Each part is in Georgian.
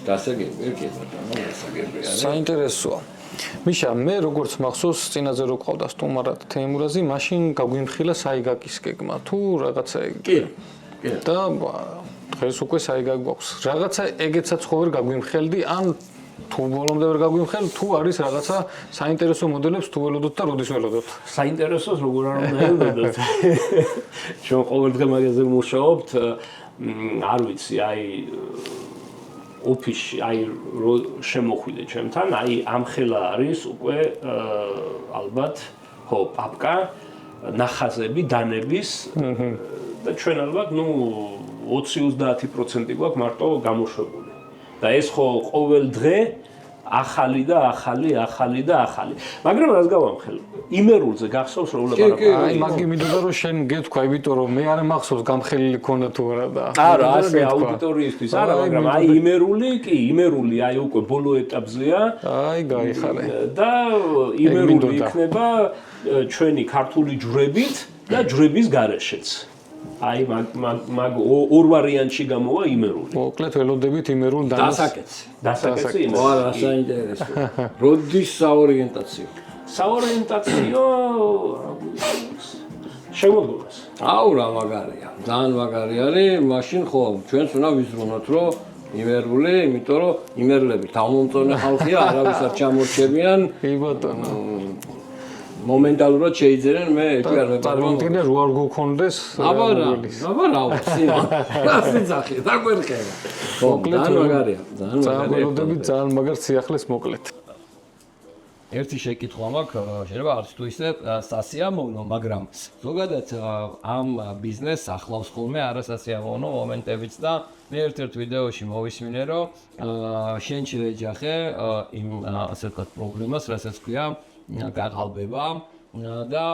დასაგებია კი ბატონო, დასაგებია. საინტერესოა. მიშა, მე როგორც მახსოვს, წინაზე რო ყავდა სტუმარად თეიმურაზი, მაშინ გაგვიმხილა საიგაკის გეგმა. თუ რაღაცა კი. და დღეს უკვე საიგაკი გვაქვს. რაღაცა ეგეცაც ხო ვერ გაგვიმხელდი, ან თუ ბოლომდე ვერ გაგვიმხელ, თუ არის რაღაცა საინტერესო მოდელებს თუ ველოდოთ და როდის ველოდოთ. საინტერესოს როგორ არ უნდა ელოდოთ. ჩვენ ყოველდღე მაგაზე მუშაობთ, არ ვიცი, აი ოფისში, აი რო შემოხვიდე ჩემთან, აი ამ ხელა არის უკვე ალბათ, ხო, პაპკა, ნახაზები, დანების და ჩვენ ალბათ, 20-30% გვაქვს მარტო გამოშვებული. და ეს ხო ყოველ დღე ახალი და ახალი. მაგრამ რას გავამხელ? იმერულზე გახსოვს რომ ვლაპარაკობ. აი მაგი მინდოდა რომ შენ გეთქვა, იმიტომ რომ მე არ მახსოვს გამხელილი ქონდა თუ არა და. არა, ასე აუდიტორიისთვის არა, მაგრამ აი იმერული აი უკვე ბოლო ეტაპზეა. აი გაიხარე. და იმერული იქნება ჩვენი ქართული ჯვრებით და ჯვრების გარეშეც. აი მაგ ორ ვარიანტში გამოვა იმერული. მოკლედ ველოდებით იმერულ დანას. დასაკეცი იმერული. ვარა, საინტერესო. როდის საორიენტაციო? საორიენტაციო შემოდგომას. აუ რა მაგარია. ძალიან მაგარი არის, მაშინ ხო ჩვენც უნდა ვიზრუნოთ, რომ იმერული, იმიტომ რომ იმერლები თავმომწონე ხალხია, არავის არ ჩამორჩებიან. კი ბატონო. მომენტალურად შეიძერენ მე ერთი არ წარმოვიდგინე რო არ გქონდეს აბა რა ასე ძახი დაგვერხება მოკლედ მაგარია ძალიან მაგარ სიახლეს მოკლედ ერთი შეკითხვა მაქვს შეიძლება არც თუ ისე სასიამოვნო მაგრამ ზოგადად ამ ბიზნესს ახლავს ხოლმე არასასიამოვნო მომენტებიც და მე ერთ-ერთ ვიდეოში მოვისმინე რომ შენ შეეჯახე იმ ასე ვთქვათ პრობლემას რასაც ქვია გაღალბება და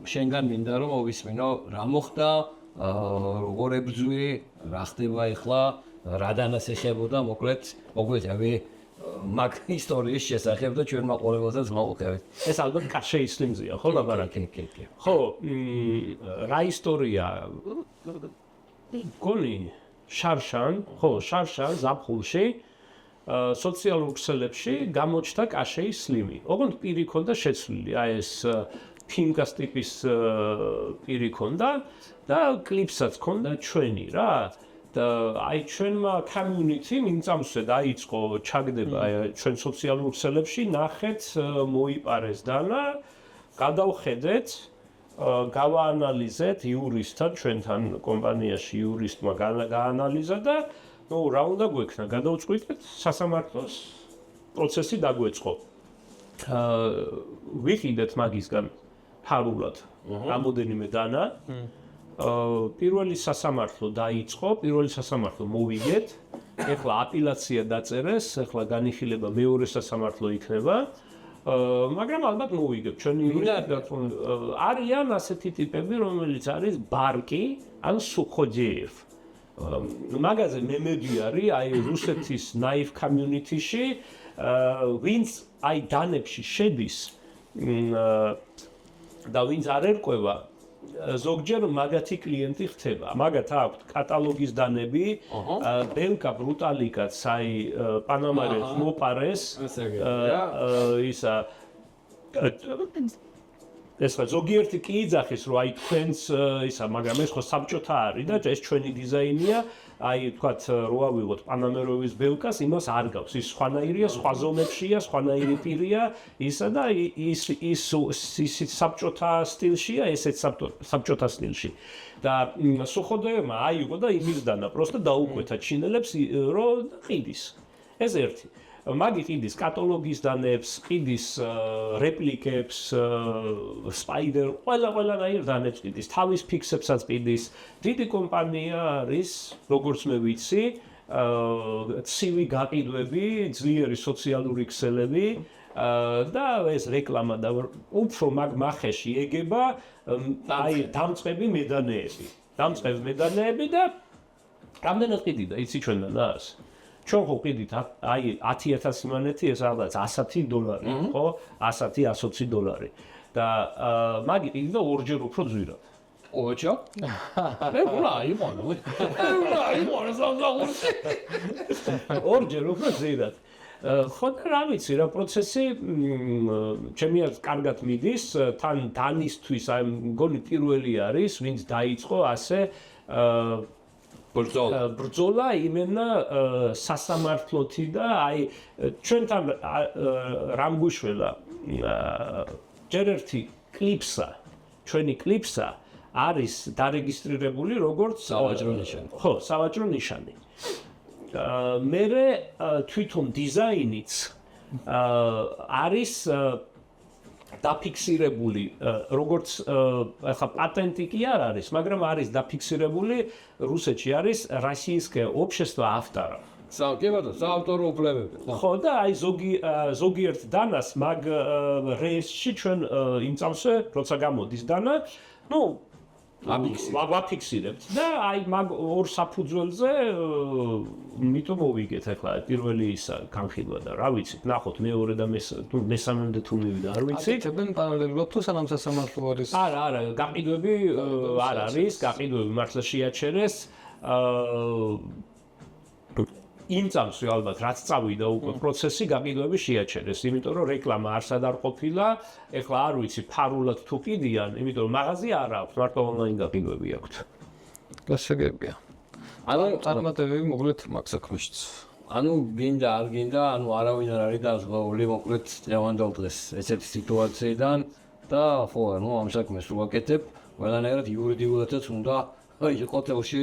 შენგან მინდა რომ მოვისმინო რა მოხდა როგორ ებრძვი რა ხდება ახლა რა დანასეხებოდა მოკლედ მოგვითევი მაგ ისტორიის შესახებ და ჩვენ მაყურებელსაც მოვუხევით ეს ალბათ კაშეის სლიმზეა ხო ლაბარაკი ხო რა ისტორია გონი შარშან ზაფხულში სოციალურ ქსელებში გამოჩნდა კაშეის სლიმი. ოღონდ პირი ქონდა შეცვლილი, აი ეს ფინკას ტიპის პირი ქონდა და კლიპსაც ქონდა ჩვენი რა. და აი ჩვენმა community მიმწამსვე დაიწყო ჩაგდება ჩვენ სოციალურ ქსელებში, ნახეთ, მოიპარეს დანა, გადავხედეთ, გავაანალიზეთ იურისტთან, ჩვენთან კომპანიაში იურისტმა გაანალიზა და რა უნდა გვექნა, გადავწყვიტეთ სასამართლოს პროცესი დაგვეწყო. ვიყიდეთ მაგისგან ფარულად რამოდენიმე დანა. პირველი სასამართლო დაიწყო, პირველი სასამართლო მოვიგეთ. ეხლა აპელაცია დაწერეს, ეხლა განიხილება მეორე სასამართლო იქნება. მაგრამ ალბათ მოვიგებ. ჩვენი არიან ასეთი ტიპები, რომელიც არის ბარკი ან სუხოჯიევ. მაგაზე მემედი არის აი რუსეთის ნაივ community-ში ვინც აი დანებში შედის და ვინც არ ერკვევა ზოგჯერ მაგათი კლიენტი ხდება მაგათ აქვთ კატალოგის დანები ბელკა ბრუტალიკაც აი პანამარეს მოპარეს ისა ეს რა ზოგიერთი კი იძახის რომ აი თქვენს ისა მაგრამ ეს ხო საბჭოთა არის და ეს ჩვენი დიზაინია აი თქვათ რო ავიღოთ პანამეროვის ბელკას იმას არ გავს ის სხვანაირია სხვა ზომებშია სხვანაირი პირია ისა და ის საბჭოთა სტილშია ესეც საბჭოთა სტილში და სუხოდოევმა აიღო და იმისდანა პროსტა დაუკვეთა ჩინელებს რომ ყიდის ეს ერთი მაგი ყიდის კატალოგის დანებს, ყიდის რეპლიკებს, სპაიდერ, ყველანაირ დანებს ყიდის, თავის ფიქსებსაც ყიდის. დიდი კომპანია არის, როგორც მე ვიცი, ცივი გაყიდვები, ძლიერი სოციალური ქსელები და ეს რეკლამა და უფრო მაგ მახეში ეგება აი დამწყები მედანეები და რამდენად ყიდიდა, იცი ჩვენთან რას? ჩვენ ხო ყიდით აი 10000 იმანეთი ეს ალბათ $100 ხო $100-120 და მაგი ყიდიდა ორჯერ უფრო ძვირად ოჩო უნდა აიყვანო უნდა აიყვანო სამსახურში ორჯერ უფრო ზედად ხო და რა ვიცი რა პროცესი ჩემი არც კარგად მიდის თან დანისთვის აი მგონი პირველი არის ვინც დაიწყო ასე ბრძოლა იმენა სასამართლოთი და აი ჩვენთან რამ გვიშველა ჯერ ერთი კლიპსა ჩვენი კლიპსა არის დარეგისტრირებული როგორც სავაჭრო ნიშანი ხო სავაჭრო ნიშანი მე თვითონ დიზაინიც არის დაფიქსირებული როგორც ახლა პატენტი კი არ არის მაგრამ არის დაფიქსირებული რუსეთში არის российское общество авторов საავტორო უფლებები ხო და აი ზოგიერთ დანას მაგ რეესში ჩვენ იმ წამსვე როცა გამოდის დანა ნუ ვაფიქსირებთ და აი მაგ ორ საფუძველზე მითო მოვიგეთ ახლა პირველი ისა განხილვა და რა ვიცით ნახოთ მეორე და მესამემდე თუ მივიდა არ ვიცით აკეთებენ პარალელურად თუ სანამ სასამართლო არის არა გაყიდვები არ არის გაყიდვები მართლა შეაჩერეს იმ წამსვე ალბათ რაც წავიდა უკვე პროცესი გაყიდვები შეაჩერეს იმიტომ რომ რეკლამა არსად არ ყოფილა ეხლა არ ვიცი ფარულად თუ კიდიან იმიტომ რომ მაღაზია არ აქვს მარტო ონლაინ გაყიდვები აქვს გასაგებია ანუ წარმატებები მოკლედ მაგ საქმეშიც ანუ გინდა არ გინდა ანუ არავინ არ არის დაზღვეული მოკლედ დღევანდელ დღეს ესეთი სიტუაციიდან და ხო ანუ ამ საქმეს რო ვაკეთებ ყველანაირად იურიდიულადაც უნდა იყო თელში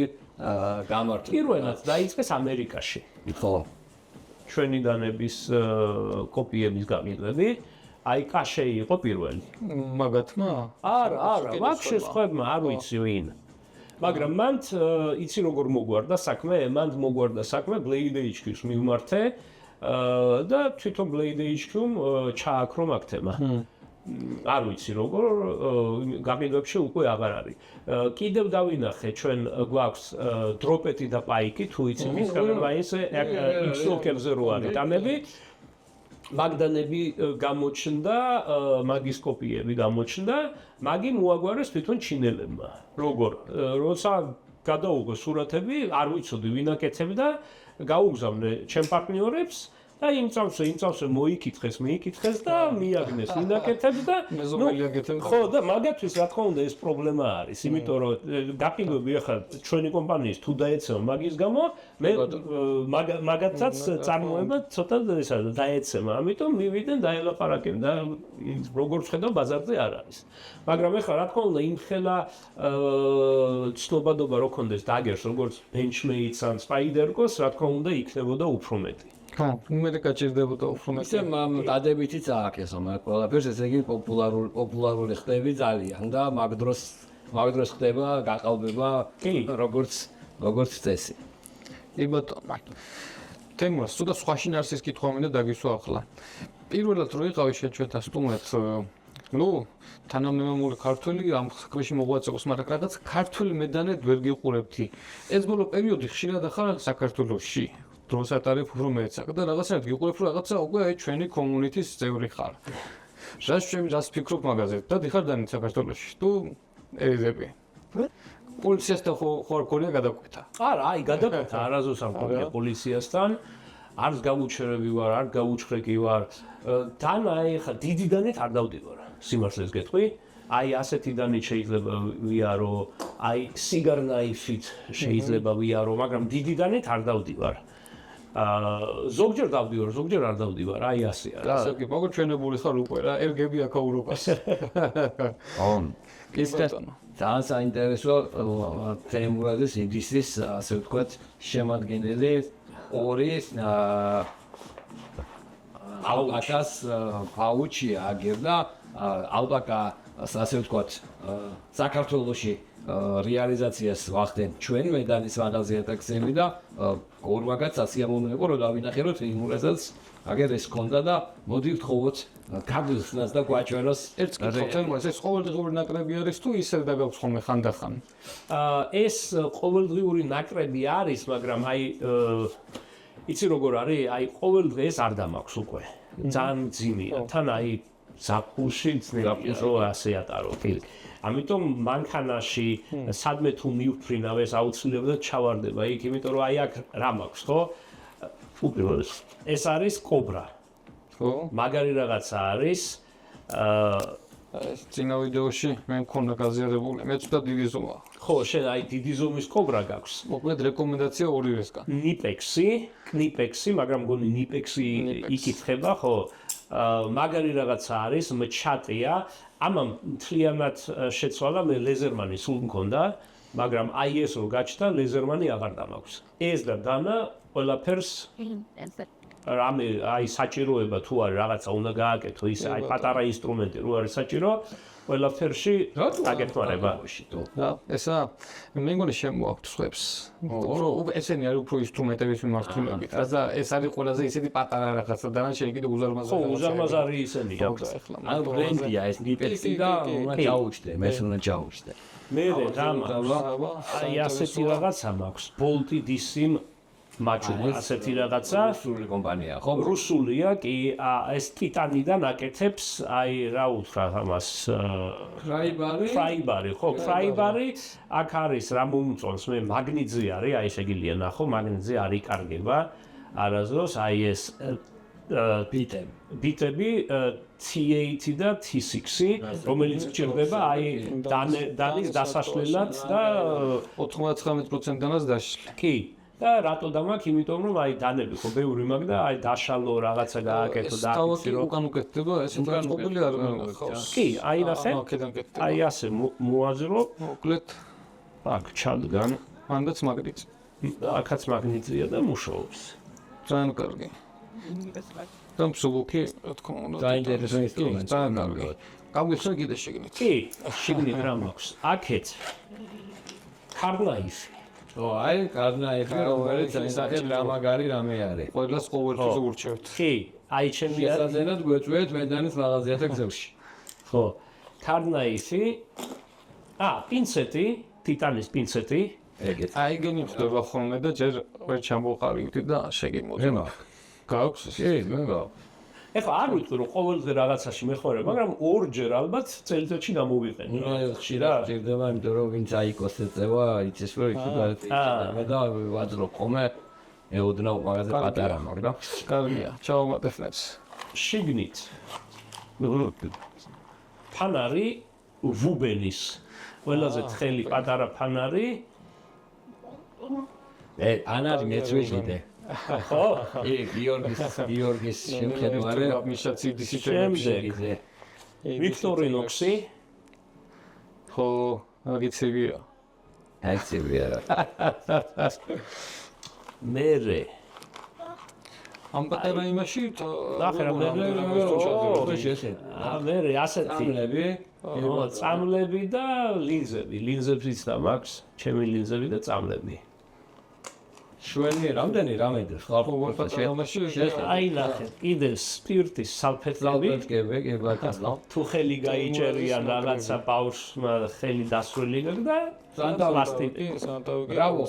გამართო პირველად დაიწყეს ამერიკაში ხო ჩვენი დანების კოპიების გაყიდვები აი კაშე იყო პირველი მაგათმა არა ვაფშე სხვებმა არ ვიცი ვინ მაგრამ მან იცი როგორ მოგვარდა საქმე მან მოგვარდა საქმე Blade HQ-ს მივმართე და თვითონ Blade HQ-მ ჩააქრო მაგ თემა არ ვიცი როგორ გაყიდვებში უკვე აღარ არის კიდევ დავინახე ჩვენ გვაქვს დროპეტი და პაიკი თუ იცი მის გამაინც X-Locker-ზე რო არის დანები მაგდანები გამოჩნდა მაგის კოპიები გამოჩნდა მაგი მოაგვარეს თვითონ ჩინელებმა როგორ როცა გადაუღო სურათები არ ვიცოდი ვინ აკეთებდა გაუგზავნე ჩემ პარტნიორებს და იმ წამსვე მოიკითხეს და მიაგნეს ვინ აკეთებს და ხო და მაგათთვის რა თქმა უნდა ეს პრობლემა არის იმიტომ რომ გაყიდვები ახლა ჩვენი კომპანიის თუ დაეცემა მაგის გამო მე მაგათაც წარმოება ცოტა ესა დაეცემა ამიტომ მივიდნენ დაელაპარაკენ და როგორც ხედავ ბაზარზე არ არის მაგრამ ახლა რა თქმა უნდა იმ ხელა ცნობადობა რო კონდეს დაგერს როგორც Benchmade ან Spider-Co-ს რა თქმა უნდა იქნებოდა უფრო მეტი ხო, მე გაჭირდებოდა უფრო მეტი. ისე დადებითიც ააკეთო მაგ ყველაფერს, ესე იგი პოპულარული ხდები ძალიან და მაგ დროს ხდება გაყალბება როგორც წესი. კი ბატონო. თემას თუ და სხვა შინაარსის კითხვა მინდა დაგისვა ახლა. პირველად რო იყავი ჩვენთან სტუმრად, ნუ თანამემამული ქართველი ამ საქმეში მოღვაწეობს, მაგრამ რაღაც ქართველი მედანედ ვერ გიყურებთი. ეს ბოლო პერიოდი ხშირად ახლა საქართველოში დროსაც არის უფრო მეცაკ და რაღაცნაირად გიყურებ რომ რაღაცა უკვე აი ჩვენი კომუნიტის წევრი ხარ. რას ფიქრობ მაგაზე? და დიხარ დანი საქართველოში. თუ ერიდები. პოლიციასთან ხო არ გქონია გადაკვეთა? არა, აი გადაკვეთა არაზოს არ მქონია პოლიციასთან. არც გაუჩერები ვარ, არ გაუჩხრეკი ვარ. თან აი ხა დიდი დანით არ დავდივარ. სიმართლეს გეტყვი. აი ასეთი დანით შეიძლება ვიარო, აი სიგარნაიფით შეიძლება ვიარო, მაგრამ დიდი დანით არ დავდივარ. ზოგჯერ დავდივარ, ზოგჯერ არ დავდივარ, აი ასე არის. რა, კი, მოგჩვენებული ხარ უკვე რა, ერგები აქ ევროპას. ძალიან საინტერესო თემურადეს ინდუსტრიის ასე ვთქვათ შემადგენელი ორი ალბაკას პაუჩი აგერდა ალბაკა ასე ვთქვათ საქართველოში რეალიზაციას ვახდენ ჩვენ მედანის ფანტაზიათა გზები და ორვაგაც ასიამოვნებო რომ დავინახე რომ თემურაზაც აგერ ეს კონდა და მოდი ვთხოვოთ გადასვლას და გვაჩვენოს ერთ კითხავს ეს ყოველდღიური ნაკრები არის თუ ისე დაგაქვს ხოლმე ხანდახან ეს ყოველდღიური ნაკრები არის მაგრამ აი იცი როგორ არის აი ყოველდღე ეს არ დამაქვს უკვე ძალიან ძიმია თან აი ზაფხულში ძნელია ასე ატარო ამიტომ მანქანაში სადმე თუ მივფრინავ ეს აუცილებლად ჩავარდება იქ, იმიტომ რომ აი აქ რა მაქვს, ხო? უპირველეს ეს არის კობრა. ხო? მაგარი რაღაცა არის ეს წინა ვიდეოში მე მქონდა გაზიარებული, მე ცოტა დიდი ზომა. ხო, შენ აი დიდი ზომის კობრა გაქვს. მოკლედ რეკომენდაცია ორივესგან. ნიპექსი, მაგრამ მგონი ნიპექსი იკითხება, ხო? მაგარი რაღაცა არის, მჩატია. ამამ მთლიანად შეცვალა მე ლეზერმანი სულ მქონდა, მაგრამ აი ეს რო გაჩნდა, ლეზერმანი აღარ დამაქვს. ეს და დანა ყველაფერს რამე აი საჭიროება თუ არის რაღაცა უნდა გააკეთო, ის აი პატარა ინსტრუმენტი რო არის საჭირო, ყველაფერში აგეთმარება. და ესა მე მგონი შემოაქვთ სხვებს. ესენი არის უფრო ინსტრუმენტების მიმართულებით. და ეს არის ყველაზე ისეთი პატარა რაღაცა, დანარჩენი კიდე უზარმაზარი. ხო, უზარმაზარი ისენი აქვს. ანუ ბრენდია ეს ნიპექსი და უნდა ჩაუჭდე, მეს უნდა ჩაუჭდე. მე აი ასეთი რაღაცა მაქვს, Bolt Dissim მაჩუბა, ასეთი რაღაცა. რუსული კომპანია, ხო? რუსულია, კი, ეს ტიტანიდან აკეთებს, აი რა უთხრა ამას, ფრაიბარი, ხო, ფრაიბარი, აქ არის რა მომწონს, მე მაგნიტზე არის, აი შეგიძლია ნახო, მაგნიტზე არ იკარგება არასდროს, აი ეს ბიტები T8 და T6, რომელიც გჭირდება აი დანის დასაშლელად და 99%-დანაც დაშლი. კი. და რატო დამაქვს, იმიტომ რომ აი დანები ხო ბევრი მაქვს და აი დაშალო რაღაცა გააკეთო და აკეთე რომ უკან უკეთდება, ეს ტრანსპორტული არ ხო. კი, აი ნახე. აქედან კეთდება. აი ასე მოაზრო, მოკლედ აქ ჩადგან, მანდაც მაგნიტი. აქაც მაგნიტია და მუშაობს. ძალიან კარგი. და მსუბუქი, რა თქმა უნდა. საინტერესო ინსტრუმენტი. ძალიან კარგი. გამგეცნო კიდე შეგნით. კი, შიგნით რა მაქვს? აქეთ კარნაიფი. ო, აი, კარნაიფი, რომელიც ისახეთ რა მაგარი რამე არის. ყველას ყოველთვის ურჩევთ. კი, აი ჩემი შესაძლებლად გვეწვევთ მედანის მაღაზიათა გზებში. ხო. კარნაიფი. პინცეტი, ტიტანის პინცეტი. ეგეთ. აი გენი ხდება ხოლმე და ჯერ ვერ ჩამოყალიბდი და შეგიმოდი. მე მაქვს. გაქვს? კი, მე მაქვს. ეხლა არ ვიცი რომ ყოველდღე რაღაცაში მეხმარება, მაგრამ ორჯერ ალბათ წელიწადში გამოვიყენე. ნუ ხშირად ჭირდება, იმიტომ რომ ვინც აიკოს ეწევა, იცის რომ იქ მე და ვაძრო ხოლმე ეოდნავ მაგაზე პატარა მაგრამ კარგია, ჩავამატებნებს. შიგნით ფანარი ვუბენის ყველაზე თხელი პატარა ფანარი ანარი მეწვიდე ხო? გიორგის შემხედარე მიშა ცივი შემდეგ ვიქტორინოქსი ხო, აგიცებია. აქცევია რა. მერე ამ პატარა იმაში ნახე რა მერე ასეთი წამლები და ლინზები. ლინზებიც და მაქვს, ჩემი ლინზები და წამლები. შვენი რამდენი რამედა ხალხო აი ნახე, კიდე სპირტის სალფეტები. კი ბატონო. თუ ხელი გაიჭერია რაღაცა ბავშვმა ხელი დასრული და სანტავი ბრავო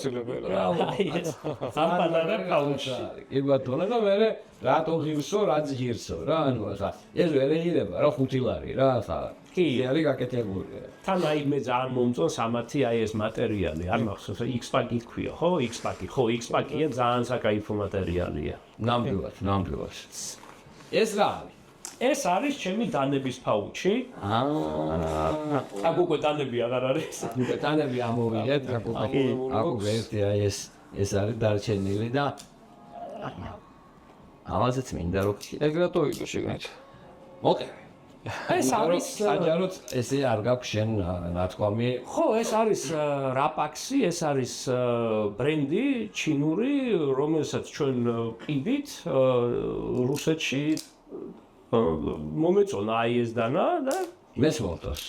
აი ეს სამპატარა კაუჩი. კი ბატონო და მე რატო ღირსო, რაც ღირსო რა ანუ ხა ეს ვერ ეღირება რა 5 ლარი რა ხა კი არის გაკეთებული. თან აი მე ძალიან მომწონს ამათი აი ეს მატერიალი. არ მახსოვს X-Pack ქვია, ხო? X-Pack, ხო, X-Pack-ია ძალიან საკაიფო მატერიალია. ნამდვილად. ეს რა არის? ეს არის ჩემი დანების პაუჩი. აქ უკვე დანები აღარ არის. უკვე დანები ამოვიდეთ, აქ უკვე ერთი აი ეს არის დარჩენილი და ამაზეც მინდა რომ ეგ რატო იყო შეგნით? მოკე ეს არის საჯაროდ ესე არ გაქვს შენ ნათქვამი. ხო, ეს არის რაპაქსი, ეს არის ბრენდი ჩინური, რომელსაც ჩვენ ყიდით რუსეთში მომეწონა აი ეს დანა და მესმოდოს.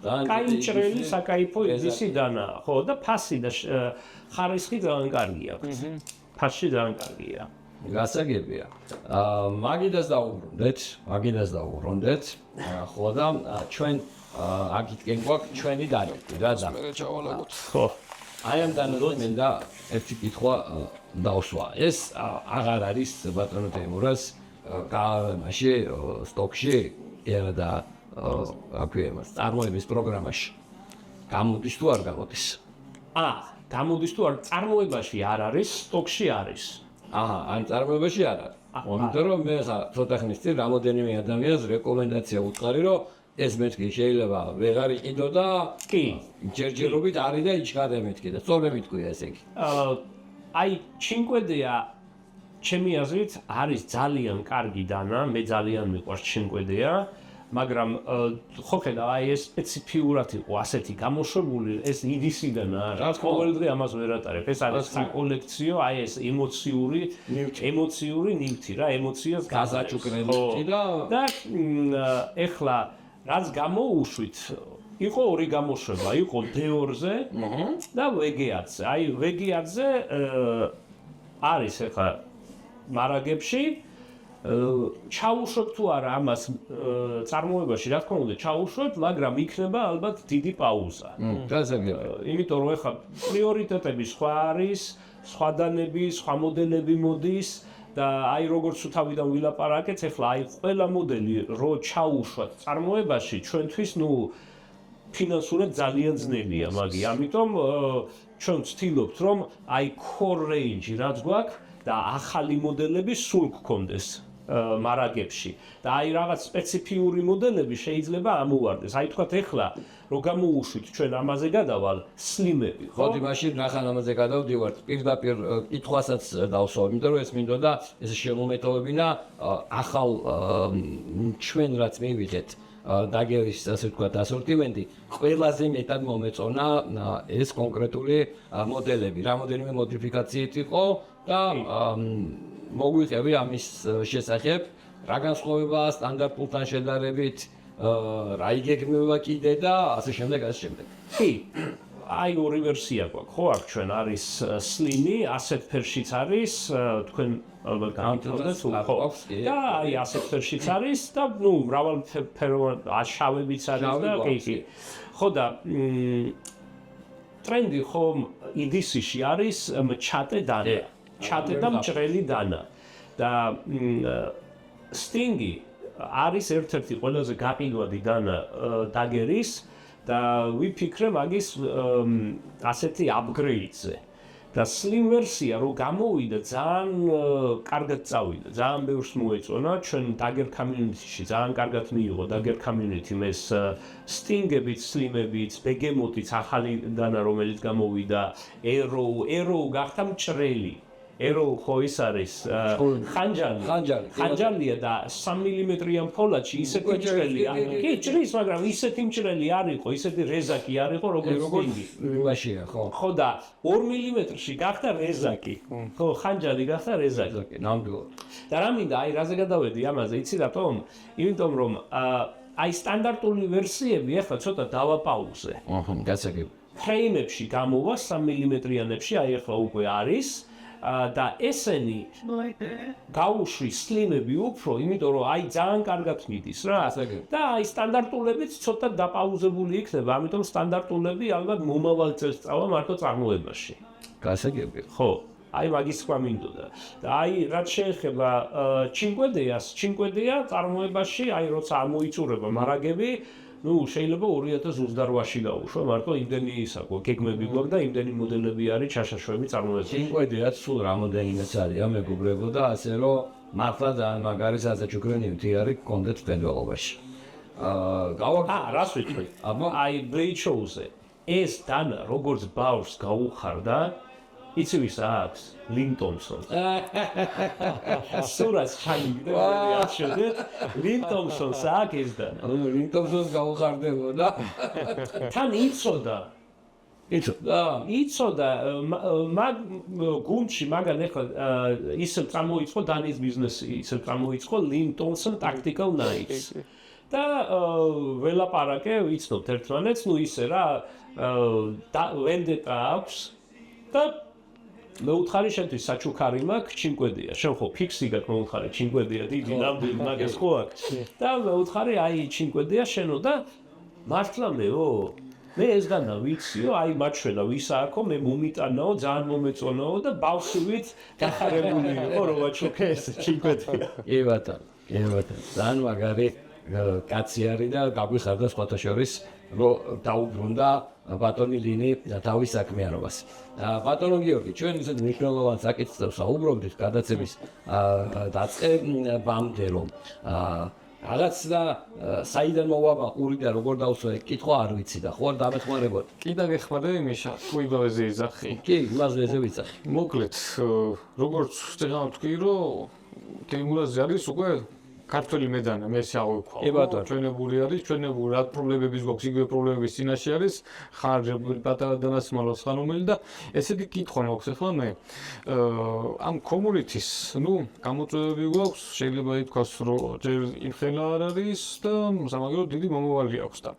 კაინჭრელი საკაიფო ისი დანა, ხო და ფასი და ხარისხი ძალიან კარგი აქვს. ფასი ძალიან კარგია. გასაგებია. მაგიდას დაუბრუნდეთ, ხო და ჩვენ აქეთკენ გვაქვს ჩვენი დანები რა და. მე ჩავალაგოთ. ხო. აი ამ დანებს მინდა ერთი კითხვა დავსვა. ეს აღარ არის ბატონო თემურას მაშინ სტოკში და აქვე იმას წარმოების პროგრამაში. გამოდის თუ არ გამოდის? გამოდის თუ არ წარმოებაში არ არის, სტოკში არის. ან წარმოებაში არ არის. იმიტომ რომ მე ცოტა ხნის წინ რამოდენიმე ადამიანს რეკომენდაცია უწყარი, რომ ეს მეთქი შეიძლება ვეღარ იყიდო და კი, ჯერჯერობით არის და იჩქარე მეთქი და სწორედ მეთქვია ესე იგი. აი, ჩინკვედეა ჩემი აზრით არის ძალიან კარგი დანა, მე ძალიან მიყვარს ჩინკვედეა, მაგრამ ხო ხედავ, აი ეს სპეციფიურად იყო ასეთი გამოშვებული, ეს იდისიდან არა, ყოველ დღე ამას ვერ ატარებ. ეს არის საკოლექციო, აი ეს ემოციური ნივთი რა, ემოციას გაზაჭუკრელი და ეხლა რაც გამოუშვით, იყო ორი გამოშვება, იყო დეორზე და ვეგეატზე. აი ვეგეატზე არის ეხლა მარაგებში ჩაუშვებ თუ არა ამას წარმოებაში, რა თქმა უნდა, ჩაუშვებ, მაგრამ იქნება ალბათ დიდი პაუზა. იმიტომ რომ ეხლა პრიორიტეტები სხვა არის, სხვა დანები, სხვა მოდელები მოდის და აი როგორც თავიდან ვილაპარაკეთ, ეხლა აი ყველა მოდელი რო ჩაუშვათ წარმოებაში, ჩვენთვის ფინანსურად ძალიან ძნელია მაგი. ამიტომ ჩვენ ვცდილობთ რომ აი core range რაც გვაქვს და ახალი მოდელები სულ გქონდეს მარაგებში და აი რაღაც სპეციფიური მოდელები შეიძლება ამოვარდეს. აი თქვათ ეხლა რო გამოუშვით ჩვენ ამაზე გადავალ სლიმები, ხო? ხოდი მაშინ რახან ამაზე გადავდივართ, პირდაპირ კითხვასაც დავსვამ, იმიტომ რომ ეს მინდოდა ეს შემომეტოვებინა ახალ ჩვენ რაც მივიღეთ დაგერის ასე ვთქვათ ასორტიმენტი ყველაზე მეტად მომეწონა ეს კონკრეტული მოდელები. რამოდენიმე მოდიფიკაციით იყო და მოგვიყევი ამის შესახებ, რა განსხვავებაა სტანდარტულთან შედარებით, რა იგეგმება კიდე და ასე შემდეგ. კი, აი ორი ვერსია გვაქვს, ხო აქ ჩვენ არის სლიმი, ასეთ ფერშიც არის, თქვენ ალბათ გამიგონდეთ ხო? და აი ასეთ ფერშიც არის და მრავალფეროვანი შავებიც არის და კი. ხო და ტრენდი ხო EDC-ში არის მჩატე დანა. ჩატე და მჭრელი დანა. და სტინგი არის ერთ-ერთი ყველაზე გაყიდვადი დანა დაგერის და ვიფიქრე მაგის ასეთი upgrade-ზე. და slim version რო გამოვიდა ძალიან კარგად წავიდა, ძალიან ბევრს მოეწონა ჩვენ dagger community-ში, ძალიან კარგად მიიღო dagger community-მ ეს sting-ებით, slim-ებით, begemoth-იც ახალი დანა რომელიც გამოვიდა, arrow გახდა მჭრელი. Ero ხო ის არის ხანჯალია და 3 მმ-იან ფოლადში ისეთი მჭრელი კი ჭრის, მაგრამ ისეთი მჭრელი არ იყო, ისეთი რეზაკი არ იყო როგორც იმაშია ხო ხო და 2 მმ-ში გახდა რეზაკი ხო ხანჯალი გახდა რეზაკი ნამდვილად და რა მინდა აი რაზე გადავედი ამაზე იცი რატომ იმიტომ რომ აი სტანდარტული ვერსიები ახლა ცოტა დავაპაუზე გასაგები ფრეიმებში გამოვა 3 მმ-იანებში აი ახლა უკვე არის და ესენი გაუშვი სლიმები უფრო, იმიტომ რომ აი ძალიან კარგად მიდის რა. და აი სტანდარტულებიც ცოტა დაპაუზებული იქნება, ამიტომ სტანდარტულები ალბათ მომავალ წელს წავა მარტო წარმოებაში. გასაგები. ხო, აი მაგის თქვა მინდოდა. და აი რაც შეეხება ჩინკვედეა წარმოებაში, აი როცა ამოიწურება მარაგები შეიძლება 2028-ში გაუშვა, მარტო იმდენი ისა გვაქვს, გეგმები გვაქვს და იმდენი მოდელები არის ჩაშაშვები წარმოებაში. ჩინკვედეაც სულ რამოდენიმეც არია მეგობრებო და ასე რომ მართლა ძალიან მაგარი საზაჭუქრენი ნივთი არის გქონდეთ მხედველობაში. რას ვიტყვი? აი Blade Show-ზე ეს დანა როგორც ბავშვს გაუხარდა, იცი ვის აქვს? ლინ თომსონს. სურას ჩაიგდა რეაქციაზე. ლინ თომსონს აქვს ეს დანა. ლინ თომსონს გაუხარდებოდა. თან იცოდა მაგ გუნდში მაგან ახლა ისე წამოიწყო დანის ბიზნესი, ისე წამოიწყო ლინ თომსონ Tactical Knives. და ველაპარაკე, ვიცნობთ ერთმანეთს, ისე რა ვენდეტა აქვს და მეუთხარი შენთვის საჩუქარი მაქვს ჩინკვედეა. შენ ხო ფიქსი გაქვს მეუთხარი ჩინკვედეა დიდი ნამდვილი მაგას ხო აქვს. და მეუთხარი აი ჩინკვედეა შენო და მართლა მე ეს დანა ვიციო, აი მაჩვენა ვის აქო, მე მომიტანაო, ძალიან მომეწონაო და ბავშვით გახარებული იყო რომ ვაჩუქე ეს ჩინკვედეა. კი ბატონო, ძალიან მაგარი კაცი არის და გაგვიხარდა სხვათა შორის რომ დაუბრუნდა ბატონი ლინი თავის საქმიანობას. ბატონო გიორგი, ჩვენ ისეთ მნიშვნელოვან საკითხს საუბრობდით გადაცემის დაწყებამდე რომ რაღაც და საიდან მოვა ყური და როგორ დავსვე კითხვა არ ვიცი და ხო არ დამეხმარებოდი. კი და გეხმარები მიშა, თუ იმაზე იძახი. კი, იმაზე ვიძახი. მოკლედ, როგორც წეგა ვთქვი, რომ თემურაზი არის უკვე ქართული მედანა, მე ესე ავიქვა. ჩვენებული არის, ჩვენებული რა პრობლემების გვაქვს, იგივე პრობლემების წინაშე არის, ხარ პატარა დანასმალოს ხანუმელი და ესეთი კითხვა მაქვს ახლა მე. ამ კომუნიტის, გამოწვევები გვაქვს, შეიძლება ითქვას, რომ ჯერ იმხელა არ არის და სამაგერო დიდი მომავალი აქვს და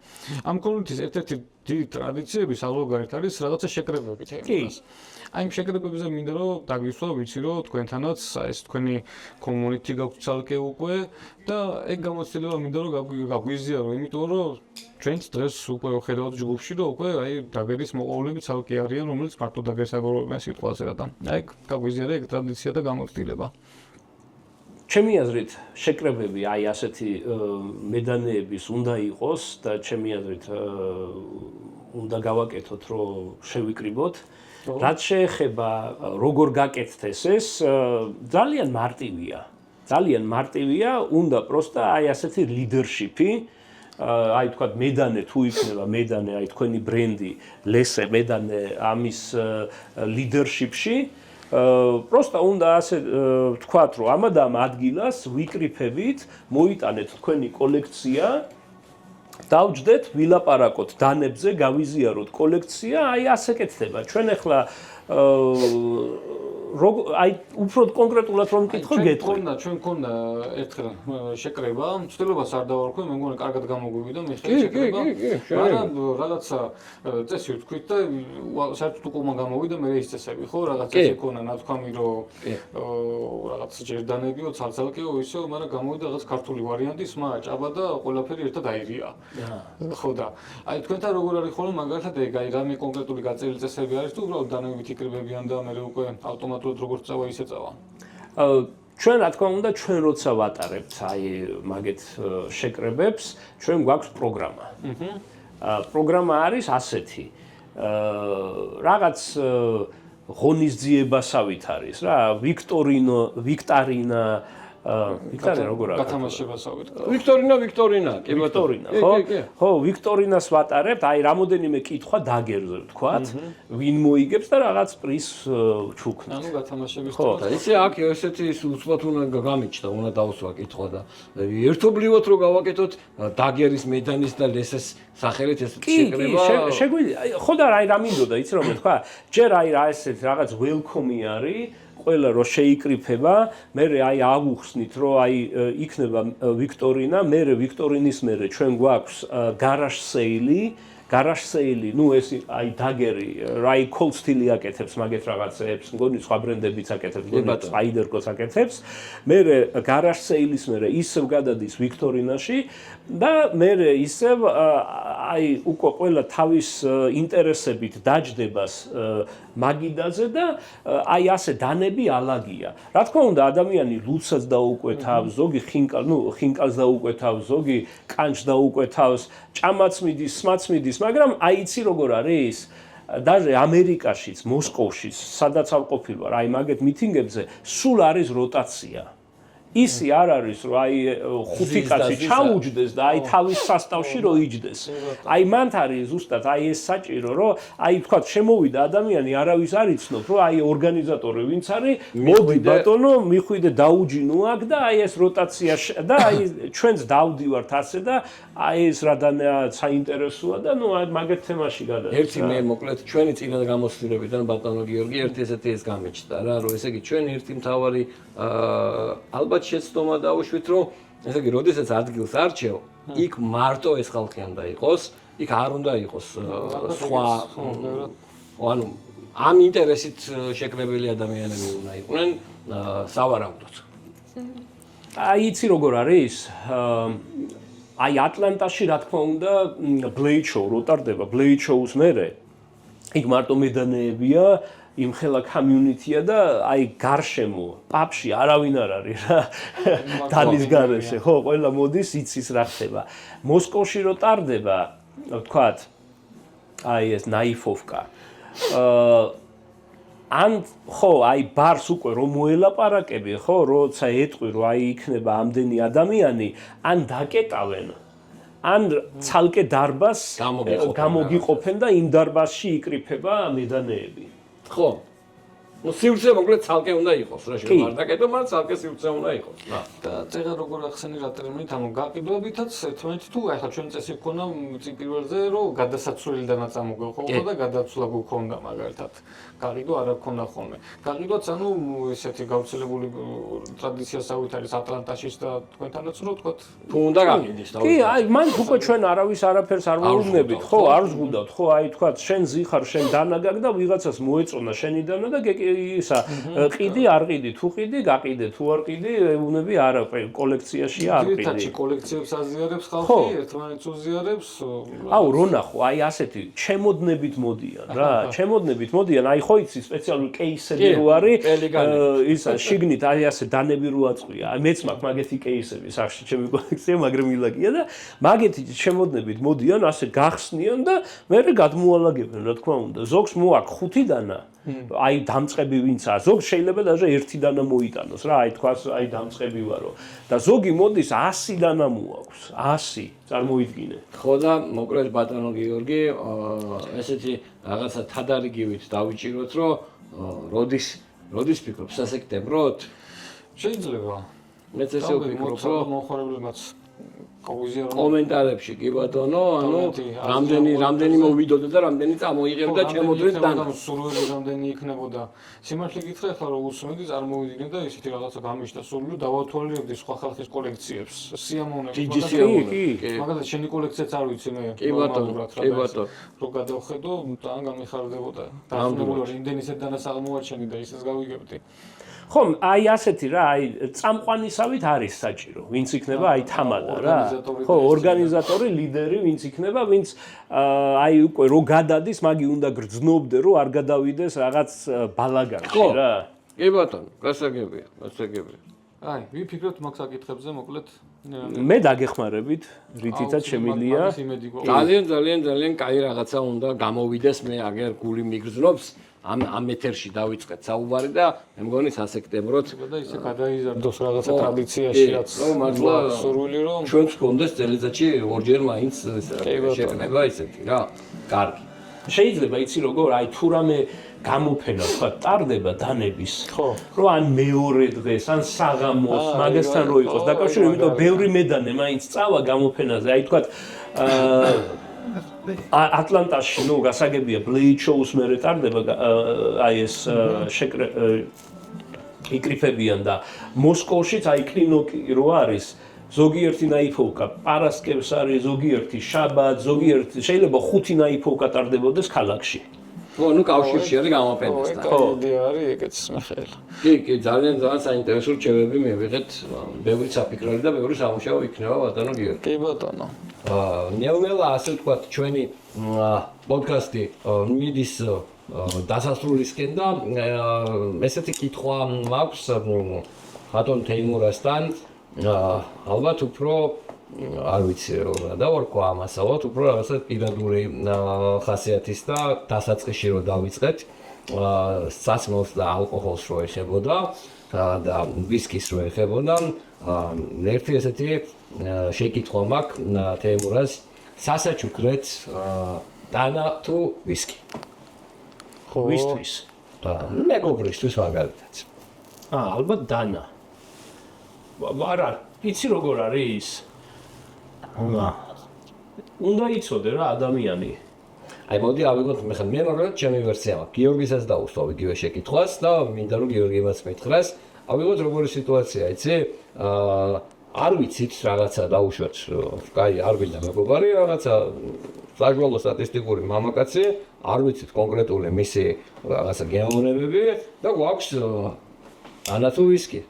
ამ კომუნიტის ერთ-ერთი დიდი ტრადიციები საზოგადოებით არის რაღაცა შეკრებები თემას. აი ამ შეკრებებზე მინდა რომ დაგისვა, ვიცი რომ თქვენთანაც ეს თქვენი კომუნიტი გაქვთ ცალკე უკვე და ეგ გამოცდილება მინდა რომ გაგვიზიარო, იმიტომ რომ ჩვენც დღეს უკვე ხედავთ ჯგუფში რომ უკვე აი დაგერის მოყოლები ცალკე არიან, რომელიც მარტო დაგერს აგორობენ სიტყვაზე და აი გაგვიზიარა ეგ ტრადიცია და გამოცდილება. ჩემი აზრით შეკრებები აი ასეთი მედანეების უნდა იყოს და ჩემი აზრით უნდა გავაკეთოთ რომ შევიკრიბოთ. რაც შეეხება როგორ გაკეთდეს ეს ძალიან მარტივია. ძალიან მარტივია, უნდა პროსტა აი ასეთი ლიდერშიპი, აი თქვა მედანე თუ იქნება მედანე, აი თქვენი ბრენდი, ლესე მედანე ამის ლიდერშიპში პროსტა უნდა ასე თქვათ რომ ამ ადგილას ვიკრიფებით, მოიტანეთ თქვენი კოლექცია დავჯდეთ, ვილაპარაკოთ დანებზე, გავიზიაროთ კოლექცია, აი ასე კეთდება. ჩვენ ახლა აი უფრო კონკრეტულად რომ მკითხო გეტყვი. ჩვენ გქონდა ერთხელ შეკრება, ცდილობას არ დავარქვი, მე მგონი კარგად გამოგვივიდა მე შეკრება. მაგრამ რაღაცა წესი ვთქვით და საერთოდ უკუმა გამოვიდა მე ის წესები, ხო, რაღაცა ექონა ნათქვამი რომ რაღაც ჯერდანებიო, ცალცალკეო ისე, მაგრამ გამოვიდა რაღაც ქართული ვარიანტი, სმა ჭაბა და ყველაფერი ერთად აირია. ხო და აი თქვენთან როგორ არის ხოლმე მაგალითად ეგ აი რამე კონკრეტული გაწერილი წესები არის თუ უბრალოდ დანებებით იკრიბებიან და მე უკვე ავტომატურად როგორც წავა ისე წავა. ჩვენ რა თქმა უნდა ჩვენ როცა ვატარებთ აი მაგეთ შეკრებებს, ჩვენ გვაქვს პროგრამა. პროგრამა არის ასეთი. რაღაც ღონისძიებასავით არის რა, ვიქტორინა როგორ არის? გათამაშებასავით. ვიქტორინა, კი ვიქტორინა, ხო? ხო, ვიქტორინას ვატარებთ, აი რამოდენიმე კითხვა დაგერზე ვთქვათ, ვინ მოიგებს და რაღაც პრიზს ჩუქნით. ანუ გათამაშების ხო, და ისე აქ ესეთი უცბად უნდა გამიჩნდა, უნდა დავსვა კითხვა და ერთობლივად რო გავაკეთოთ დაგერის მედანის და ლესეს სახელით ეს შეკრება. შეგვიძლია, ხო და აი რა მინდოდა, იცი რომ თქვა, ჯერ აი რა ესეთ რაღაც ველკომი არის ყველა რო შეიკრიფება, მე აი ავუხსნით რომ აი იქნება ვიქტორინა, მე ვიქტორინის მერე ჩვენ გვაქვს გარაჟ სეილი, ეს აი დაგერი, აი cold style აკეთებს მაგეთ რაღაცებს, მგონი სხვა ბრენდებიც აკეთებს, მგონი Spider-Co-ს აკეთებს. მე გარაჟ სეილის მერე ისევ გადადის ვიქტორინაში და მე ისევ აი უკვე ყველა თავის ინტერესებით დაჯდებას მაგიდაზე და აი ასე დანები ალაგია. რა თქმა უნდა, ადამიანი ლუცას დაუკვეთავს, ზოგი ხინკალს დაუკვეთავს, ზოგი კანჭს დაუკვეთავს, ჭამაც მიდის, სმაც მიდის, მაგრამ აი იცი როგორ არის? даже ამერიკაშიც, მოსკოვშიც, სადაც არ ყოფილვარ, აი მაგეთ მიტინგებზე სულ არის როტაცია. ისი არ არის რომ აი ხუთი კაცი ჩაუჯდეს და აი თავის სასტავში რო იჯდეს. აი მანთ არის ზუსტად აი ეს საჭირო რომ აი თქვა შემოვიდა ადამიანი არავის არ იცნობ რომ აი ორგანიზატორი ვინც არის მოდი ბატონო მიხვიდე დაუჯინო აქ და აი ეს როტაცია და აი ჩვენც დავდივართ ასე და აი ეს რადგან საინტერესოა და ნუ აი მაგეთ თემაში გადადის. ერთი მე მოკლედ ჩვენი წინა გამოცდილებიდან ბატონო გიორგი ერთ-ერთი ეს გამიჩნდა რა რომ ესე იგი ჩვენ ერთი მთავარი ალბათ შეცდომა დავუშვით რომ ესე იგი როდესაც ადგილს არჩევ იქ მარტო ეს ხალხი უნდა იყოს იქ არ უნდა იყოს სხვა ანუ ამ ინტერესით შეკრებილი ადამიანები უნდა იყვნენ სავარაუდოდ აი იცი როგორ არის აი ატლანტაში რა თქმა უნდა ბლეიდ შოუ რო ტარდება ბლეიდ შოუს მერე იქ მარტო მედანეებია იმხელა community-ა და აი გარშემო პაბში არავინ არ არის რა დალის გარეშე ხო ყველა მოდის იცის რა ხდება მოსკოვში რო ტარდება ვთქვათ აი ეს ნაიფოვკა ან ხო აი ბარს უკვე რომ მოელაპარაკები ხო როცა ეტყვი რომ აი იქნება ამდენი ადამიანი ან დაკეტავენ ან ცალკე დარბას გამოგიყოფენ და იმ დარბაზში იკრიფება მედანეები ხო ну სივრცე მოკლედ ცალკე უნდა იყოს რა შეიძლება არ დაკეტო მაგრამ ცალკე სივრცე უნდა იყოს რა და წეღა როგორ ახსენი რა ტერმინით ანუ გაყიდვებითაც ერთმანეთი თუ ახლა ჩვენ წესი გქონდა პირველზე რომ გადასაცვლელი დანაწამო გქონდა და გადაცვლა გქონდა მაგალითად გაყიდვა არ გქონდა ხოლმე გაყიდვაც ანუ ესეთი გავრცელებული ტრადიციასავით არის ატლანტაშიც და თქვენთანაც რო თქვათ თუ უნდა გაყიდეს და კი აი მან უკვე ჩვენ არავის არაფერს არ ვუუბნებით ხო არ ზღუდავთ ხო აი თქვათ შენ ზიხარ შენ დანაგაგ და ვიღაცას მოეწონა შენი დანა და ისა ყიდი არ ყიდი თუ ყიდი გაყიდე თუ არ ყიდი ეუბნები არა კოლექციაში არ ყიდი თითქოს კოლექციებს აზიარებს ხალხი ერთმანეთს უზიარებს აუ რო ნახო აი ასეთი ჩემოდნებით მოდიან რა ჩემოდნებით მოდიან აი ხო იცი სპეციალური კეისები რო არის ისა შიგნით აი ასე დანები რო აწყვია აი მეც მაქვს მაგეთი კეისები სახში ჩემი კოლექცია მაგრამ ილაკია და მაგეთი ჩემოდნებით მოდიან ასე გახსნიან და მერე გადმოალაგებენ რა თქმა უნდა ზოგს მოაქვს 5 დანა აი დამწყები ვინცაა ზოგს შეიძლება даже 1 დანა მოიტანოს რა აი თქვას აი დამწყები ვარო და ზოგი მოდის 100 დანა მოაქვს 100 წარმოიდგინე ხო და მოკლედ ბატონო გიორგი ესეთი რაღაცა თადარიგივით დავიჭიროთ რომ როდის ფიქრობ სასექტემბროდ შეიძლება მეც ესე ვფიქრობ რომ მოხარებლებმაც გაუზიარო კომენტარებში კი ბატონო ანუ რამდენი მოვიდოდა და რამდენი წამოიღებდა ჩემოდრით დანა სურვილი რამდენი იქნებოდა სიმართლე გითხრა ახლა რომ უსმენდი წარმოვიდგინე და ისეთი რაღაცა გამიშთა სურვილი დავათვალიერებდი სხვა ხალხის კოლექციებს სიამოვნებით მაგალითად შენი კოლექციაც არ ვიცი მე კი ბატონო რო გადავხედო თან გამიხარდებოდა და იმდენისად დანას აღმოაჩენი და ისეს გავიგებდი ხო, აი ასეთი რა, აი წამყვანისავით არის საჭირო, ვინც იქნება აი თამადა რა. ხო, ორგანიზატორი, ლიდერი, ვინც იქნება, ვინც აი უკვე რო გადადის, მაგი უნდა გრძნობდე, რომ არ გადავიდეს რაღაც ბალაგანში რა. კი ბატონო, გასაგებია. აი, ვიფიქროთ მაგ საკითხებზე, მოკლედ მე დაგეხმარებით, რითიცაც შემილია. ძალიან კაი რაღაცა უნდა გამოვიდეს, მე აგერ გული მიგრძნობს. ამ ეთერში დავიწყეთ საუბარი და მე მგონი სასექტემბროდ და ისე გადაიზარდოს რაღაცა ტრადიციაში რაც მართლა სურვილი რომ ჩვენს გქონდეს წელიწადში ორჯერ მაინც შექმნება ისეთი რა კარგი შეიძლება იცი როგორ აი თუ რამე გამოფენა თქვა ტარდება დანების რომ ან მეორე დღეს ან საღამოს მაგასთან რო იყოს დაკავშირებული იმიტომ ბევრი მედანე მაინც წავა გამოფენაზე აი თქვა ატლანტაში ნუ გასაგებია ბლეიდ შოუს მერე ტარდება აი ეს იკრიფებიან და მოსკოვშიც აი კლინოკი რო არის ზოგიერთი ნაიფოვკა პარასკევს არის ზოგიერთი შაბათ ზოგიერთი შეიძლება 5 ნაიფოვკა ტარდებოდეს ქალაქში ხო ნუ კავშირში არის გამოფენასთან ხო არის ეგეც მიხელა კი ძალიან საინტერესო რჩევები მივიღეთ ბევრი საფიქრალი და ბევრი სამუშაო იქნება ბატონო გიორგი კი ბატონო ნელ-ნელა ასე ვთქვათ ჩვენი პოდკასტი მიდის დასასრულისკენ და ესეთი კითხვა მაქვს ბატონ თეიმურასთან ალბათ უფრო არ ვიცი რა დავარქვა ამას ალბათ უფრო რაღაცა პირადული ხასიათის და დასაწყისში რო დავიწყეთ სასმელს და ალკოჰოლს რო ეხებოდა და ვისკის რო ეხებოდა ერთი ესეთი შეკითხვა მაქვს თეიმურას სასაჩუქრეთ დანა თუ ვისკი ხო ვისთვის მეგობრისთვის მაგალითად ალბათ დანა არა იცი როგორ არის უნდა იცოდე რა ადამიანი აი მოდი ავიღოთ მე მაგალითად ჩემი ვერსია მაქვს გიორგისაც დავუსვავ იგივე შეკითხვას და მინდა რომ გიორგიმაც მითხრას ავიღოთ როგორი სიტუაცია იცი არ ვიცით რაღაცა დაუშვათ კაი არ გვინდა მეგობარი რაღაცა საგვალო სტატისტიკური მამაკაცი არ ვიცით კონკრეტული მისი რაღაცა გეონებები და გვაქვს ანა თუ ვისკი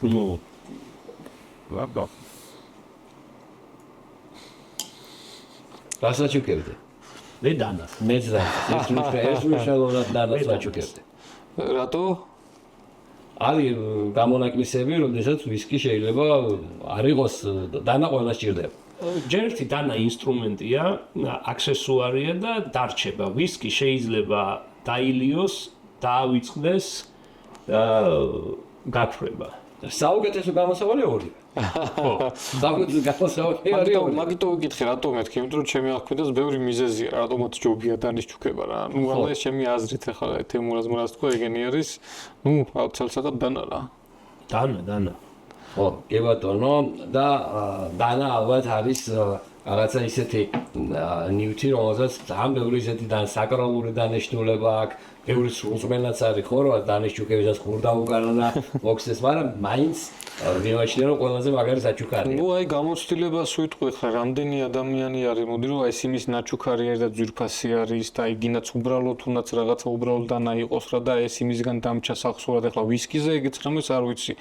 ნუ გასაჩუქებდი მე დანას. მეც და ეს მნიშვნელოვნად დანას ვაჩუქებდი. რატო? არის გამონაკლისები, როდესაც ვისკი შეიძლება არ იყოს დანა ყველა სჭირდება. ჯერ ერთი დანა ინსტრუმენტია, აქსესუარია და დარჩება. ვისკი შეიძლება დაილიოს, დაავიწყდეს და გაქრება. საუკეთესო გამოსავალი ორივე. ხო. საუკეთესო გამოსავალი არის ორივე. მაგიტო ვიკითხე რატო მეთქი, იმიტომ რომ ჩემი აღქმედას ბევრი მიზეზია, რატომაც ჯობია დანის ჩუქება რა. ნუ ამას ჩემი აზრით ახლა თემურაზმა რას თქვა, ეგენი არის, ნუ ცალსადად დანა რა. დანა. ხო, კი ბატონო და დანა ალბათ არის რაღაცა ისეთი ნიუტი, რომელსაც ძალიან ბევრი ისეთი საკრალური დანიშნულება აქვს. ბევრი სრულწმენაც არის ხო, რომ დანის ჩუქებისას ხურდა უკანა და მოხდეს, მაგრამ მაინც მივაჩნია რომ ყველაზე მაგარი საჩუქარია. ნუ აი გამოცდილებას ვიტყვი ხა, რამდენი ადამიანი არის, მოდი რომ აი სიმის ნაჩუქარი არის და ძვირფასი არის და აი გინაც უბრალოდ თუნდაც რაღაცა უბრალოდ დანა იყოს რა და ეს იმისგან დამჭა სახსრულად ახლა ვისკიზე ეგეც რამეს არ ვიცი.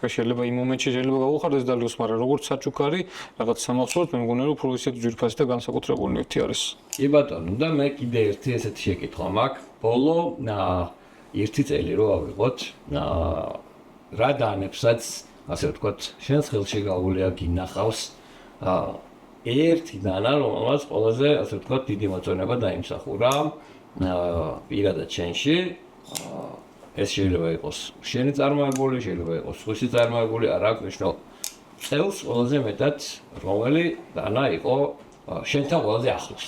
შეიძლება იმ მომენტში შეიძლება გაუხარდეს დალიოს, მაგრამ როგორც საჩუქარი რაღაც სამახსოვრად მე მგონია რომ უფრო ისეთი ძვირფასი და განსაკუთრებული ნივთი არის. კი ბატონო, და მე კიდე ერთი ესეთი შეკითხვა მაქვს. ბოლო 1 წელი რო ავიღოთ, რა დანებსაც, ასე ვთქვათ, შენს ხელში გაუულია გინახავს ერთი დანა, რომელსაც ყველაზე, ასე ვთქვათ, დიდი მოწონება დაიმსახურა პირადად შენში. ეს შეიძლება იყოს შენი წარმოებული, შეიძლება იყოს სხვისი წარმოებული, არ აქვს მნიშვნელობა. წელს ყველაზე მეტად რომელი დანა იყო შენთან ყველაზე ახლოს.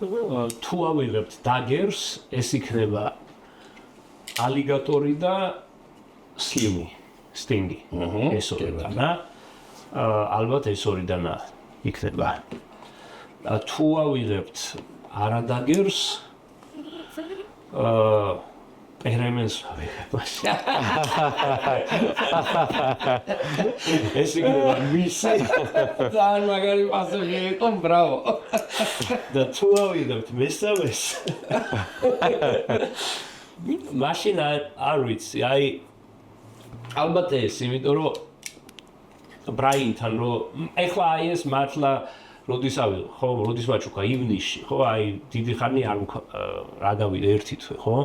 თუ ავიღებთ დაგერს, ეს იქნება ალიგატორი და სლიმი, სტინგი. ეს ორი დანა. ალბათ ეს ორი დანა იქნება. თუ ავიღებთ არადაგერს, პერემენს ავიღებ მაშინ. ეს იქნება მისი. ძალიან მაგარი პასუხი იყო, ბრავო. და თუ ავიღებთ მესამეს. მაშინ არ ვიცი, აი ალბათ ეს, იმიტომ რომ ბრაინთან რომ ეხლა აი ეს მართლა როდის ავიღო, ხო, როდის ვაჩუქა ივნისში, ხო, აი დიდი ხანი არ რა გავიდა ერთი თვე, ხო?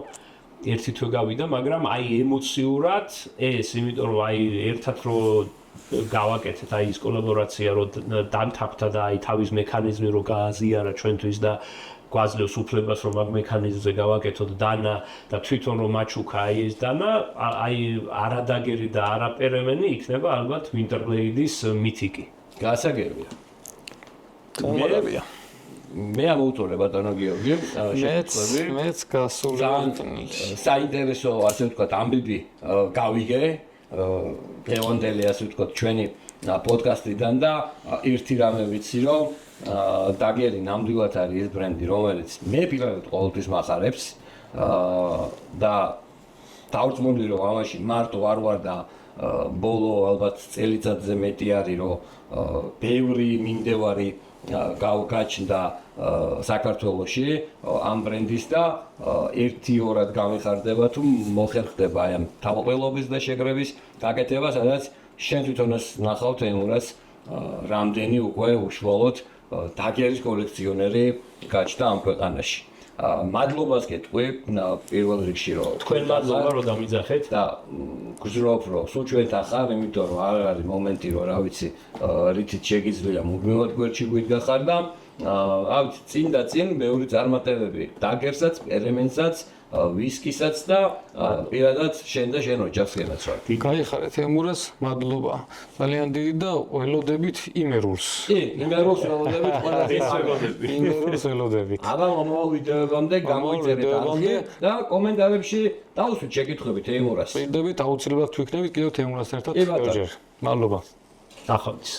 ერთი თვე გავიდა, მაგრამ აი ემოციურად ეს, იმიტომ რომ აი ერთად რო გავაკეთეთ აი ეს კოლაბორაცია რო დამთავრდა და აი თავის მექანიზმი რო გააზიარა ჩვენთვის და გვაძლევს უფლებას რომ მაგ მექანიზმზე გავაკეთოთ დანა და თვითონ რომ მაჩუქა აი ეს დანა, აი არადაგერი და არაპერემენი იქნება ალბათ Winterblade-ის მითიკი. გასაგებია. გამარებია. მე ამოვწორე ბატონო გიორგი, მეც გასული საინტერესო, ასე ვთქვათ, ამბები გავიგე დღევანდელი, ასე ვთქვათ, ჩვენი პოდკასტიდან და ერთი რამე ვიცი, რომ დაგერი ნამდვილად არის ეს ბრენდი, რომელიც მე პირადად ყოველთვის მახარებს და დავწმუნდი რომ ამაში მარტო არ ვარ და ბოლო ალბათ წელიწადზე მეტი არის რომ ბევრი მიმდევარი გაჩნდა საქართველოში ამ ბრენდის და ერთი-ორად გამიხარდება თუ მოხერხდება აი ამ თავყელობის და შეგრების გაკეთება, სადაც შენ თვითონაც ნახავ თემურას რამდენი უკვე უშუალოდ დაგერის კოლექციონერი გაჩნდა ამ ქვეყანაში. მადლობას გეტყვი პირველ რიგში რომ თქვენ მადლობა რომ დამიძახეთ და გძნობ რომ სულ ჩვენთან ხარ, იმიტომ რომ არ არის მომენტი რომ რა ვიცი რითიც შეგიძლია მუდმივად გვერდში გვიდგახარ და ავით წინ და წინ ბევრი წარმატებები დაგერსაც, პერემენსაც, ვისკისაც და პირადად შენ და შენ ოჯახსგენაც ვარ. გაიხარეთ ემურას, მადლობა. ძალიან დიდი და ველოდებით იმერულს. კი, იმერულს ველოდებით ყველას. იმერულს ველოდებით. აბა მომავალ ვიდეოებამდე გამოიწერეთ არხი და კომენტარებში დავუსვით შეკითხვებით ემურას. პირდებით აუცილებლად თუ იქნებით კიდევ ემურასთან ერთად. მადლობა. დახავდის.